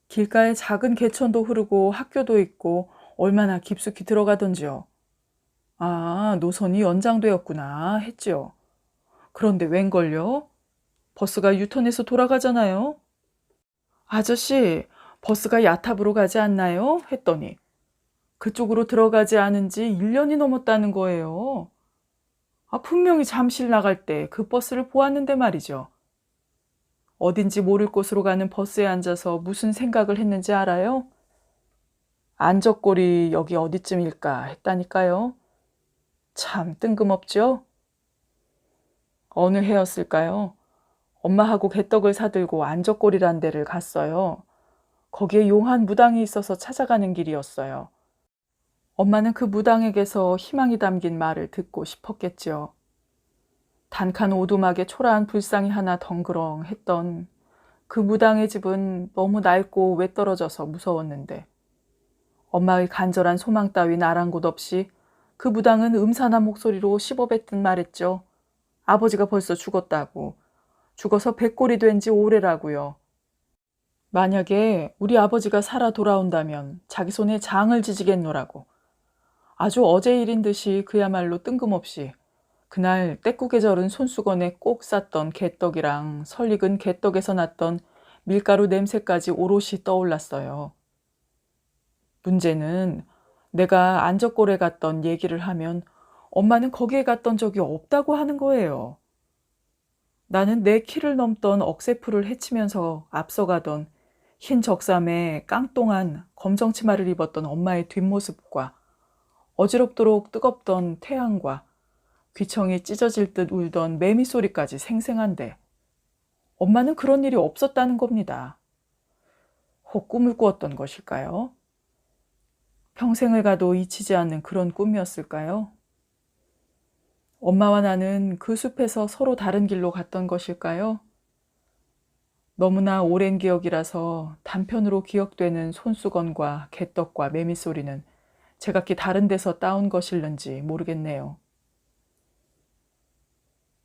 길가에 작은 개천도 흐르고 학교도 있고 얼마나 깊숙이 들어가던지요. 아, 노선이 연장되었구나 했지요. 그런데 웬걸요? 버스가 유턴해서 돌아가잖아요. 아저씨, 버스가 야탑으로 가지 않나요? 했더니 그쪽으로 들어가지 않은 지 1년이 넘었다는 거예요. 아, 분명히 잠실 나갈 때 그 버스를 보았는데 말이죠. 어딘지 모를 곳으로 가는 버스에 앉아서 무슨 생각을 했는지 알아요? 안적골이 여기 어디쯤일까 했다니까요. 참 뜬금없죠? 어느 해였을까요? 엄마하고 개떡을 사들고 안적골이란 데를 갔어요. 거기에 용한 무당이 있어서 찾아가는 길이었어요. 엄마는 그 무당에게서 희망이 담긴 말을 듣고 싶었겠지요. 단칸 오두막에 초라한 불상이 하나 덩그렁했던 그 무당의 집은 너무 낡고 외떨어져서 무서웠는데 엄마의 간절한 소망 따윈 아랑곳 없이 그 무당은 음산한 목소리로 씹어뱉듯 말했죠. 아버지가 벌써 죽었다고. 죽어서 백골이 된 지 오래라고요. 만약에 우리 아버지가 살아 돌아온다면 자기 손에 장을 지지겠노라고. 아주 어제 일인 듯이 그야말로 뜬금없이 그날 때국에 절은 손수건에 꼭 쌌던 개떡이랑 설익은 개떡에서 났던 밀가루 냄새까지 오롯이 떠올랐어요. 문제는 내가 안적골에 갔던 얘기를 하면 엄마는 거기에 갔던 적이 없다고 하는 거예요. 나는 내 키를 넘던 억새풀을 헤치면서 앞서가던 흰 적삼에 깡똥한 검정 치마를 입었던 엄마의 뒷모습과 어지럽도록 뜨겁던 태양과 귀청이 찢어질 듯 울던 매미 소리까지 생생한데 엄마는 그런 일이 없었다는 겁니다. 혹 꿈을 꾸었던 것일까요? 평생을 가도 잊히지 않는 그런 꿈이었을까요? 엄마와 나는 그 숲에서 서로 다른 길로 갔던 것일까요? 너무나 오랜 기억이라서 단편으로 기억되는 손수건과 개떡과 매미 소리는 제각기 다른 데서 따온 것일는지 모르겠네요.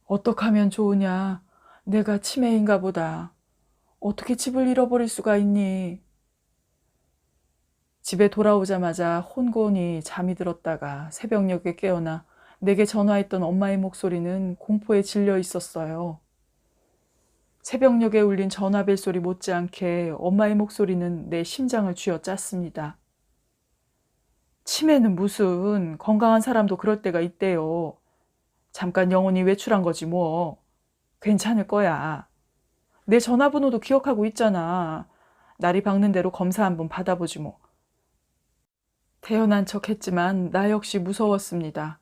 어떡하면 좋으냐? 내가 치매인가 보다. 어떻게 집을 잃어버릴 수가 있니? 집에 돌아오자마자 혼곤히 잠이 들었다가 새벽녘에 깨어나 내게 전화했던 엄마의 목소리는 공포에 질려 있었어요. 새벽녘에 울린 전화벨 소리 못지않게 엄마의 목소리는 내 심장을 쥐어짰습니다. 치매는 무슨, 건강한 사람도 그럴 때가 있대요. 잠깐 영혼이 외출한 거지 뭐. 괜찮을 거야. 내 전화번호도 기억하고 있잖아. 날이 밝는 대로 검사 한번 받아보지 뭐. 태어난 척 했지만 나 역시 무서웠습니다.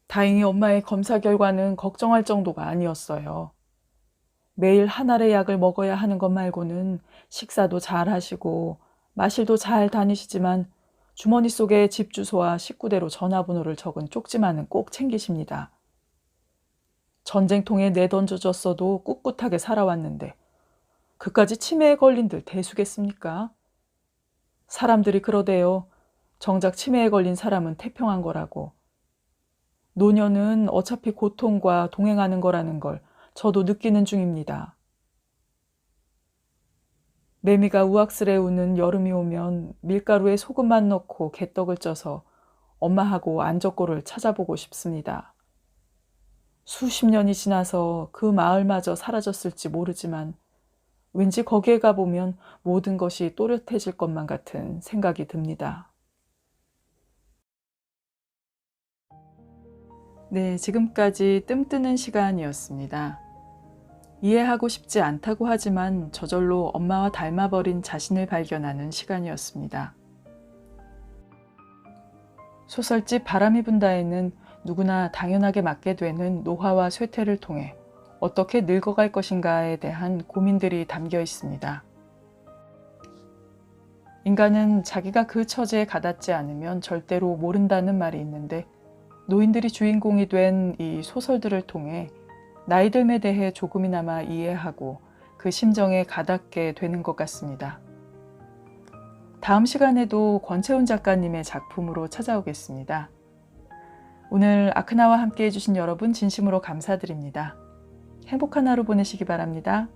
다행히 엄마의 검사 결과는 걱정할 정도가 아니었어요. 매일 한 알의 약을 먹어야 하는 것 말고는 식사도 잘 하시고 마실도 잘 다니시지만 주머니 속에 집 주소와 식구대로 전화번호를 적은 쪽지만은 꼭 챙기십니다. 전쟁통에 내던져졌어도 꿋꿋하게 살아왔는데 그까지 치매에 걸린들 대수겠습니까? 사람들이 그러대요. 정작 치매에 걸린 사람은 태평한 거라고. 노년은 어차피 고통과 동행하는 거라는 걸 저도 느끼는 중입니다. 매미가 우악스레 우는 여름이 오면 밀가루에 소금만 넣고 개떡을 쪄서 엄마하고 안적골을 찾아보고 싶습니다. 수십 년이 지나서 그 마을마저 사라졌을지 모르지만 왠지 거기에 가보면 모든 것이 또렷해질 것만 같은 생각이 듭니다. 네, 지금까지 뜸뜨는 시간이었습니다. 이해하고 싶지 않다고 하지만 저절로 엄마와 닮아버린 자신을 발견하는 시간이었습니다. 소설집 바람이 분다에는 누구나 당연하게 맞게 되는 노화와 쇠퇴를 통해 어떻게 늙어갈 것인가에 대한 고민들이 담겨 있습니다. 인간은 자기가 그 처지에 가닿지 않으면 절대로 모른다는 말이 있는데 노인들이 주인공이 된 이 소설들을 통해 나이 듦에 대해 조금이나마 이해하고 그 심정에 가닿게 되는 것 같습니다. 다음 시간에도 권채훈 작가님의 작품으로 찾아오겠습니다. 오늘 아크나와 함께 해주신 여러분 진심으로 감사드립니다. 행복한 하루 보내시기 바랍니다.